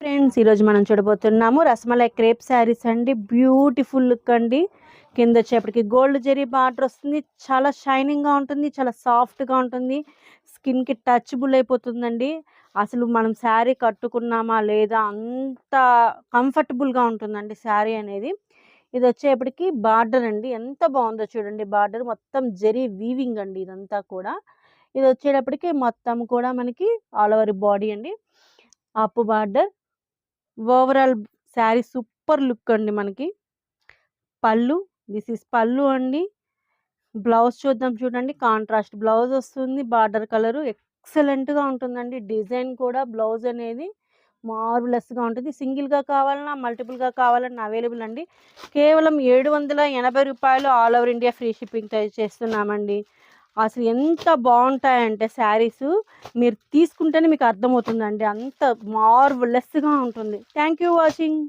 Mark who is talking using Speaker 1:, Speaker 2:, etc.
Speaker 1: Friends, ఈరోజు మనం చూడబోతున్నాము రసమలై క్రేప్ శారీస్ అండి. బ్యూటిఫుల్ లుక్ అండి. కింద వచ్చేప్పటికి గోల్డ్ జరీ బార్డర్ వస్తుంది. చాలా షైనింగ్గా ఉంటుంది, చాలా సాఫ్ట్గా ఉంటుంది, స్కిన్కి టచబుల్ అయిపోతుందండి. అసలు మనం శారీ కట్టుకున్నామా లేదా అంత కంఫర్టబుల్గా ఉంటుందండి శారీ అనేది. ఇది వచ్చేప్పటికి బార్డర్ అండి, ఎంత బాగుందో చూడండి. బార్డర్ మొత్తం జరీ వీవింగ్ అండి ఇదంతా కూడా. ఇది వచ్చేటప్పటికి మొత్తం కూడా మనకి ఆల్ ఓవర్ బాడీ అండి. అప్పు border, overall sari super look అండి. మనకి పళ్ళు, దిస్ ఇస్ పళ్ళు అండి. బ్లౌజ్ చూద్దాం చూడండి. కాంట్రాస్ట్ బ్లౌజ్ వస్తుంది. బార్డర్ కలరు ఎక్సలెంట్గా ఉంటుందండి. డిజైన్ కూడా బ్లౌజ్ అనేది మార్వలెస్గా ఉంటుంది. సింగిల్గా కావాలన్నా మల్టిపుల్గా కావాలన్నా అవైలబుల్ అండి. కేవలం 780 రూపాయలు all over India free shipping చేస్తున్నామండి. అసలు ఎంత బాగుంటాయంటే శారీస్ మీరు తీసుకుంటేనే మీకు అర్థమవుతుందండి. అంత మార్వలెస్గా ఉంటుంది. Thank you watching.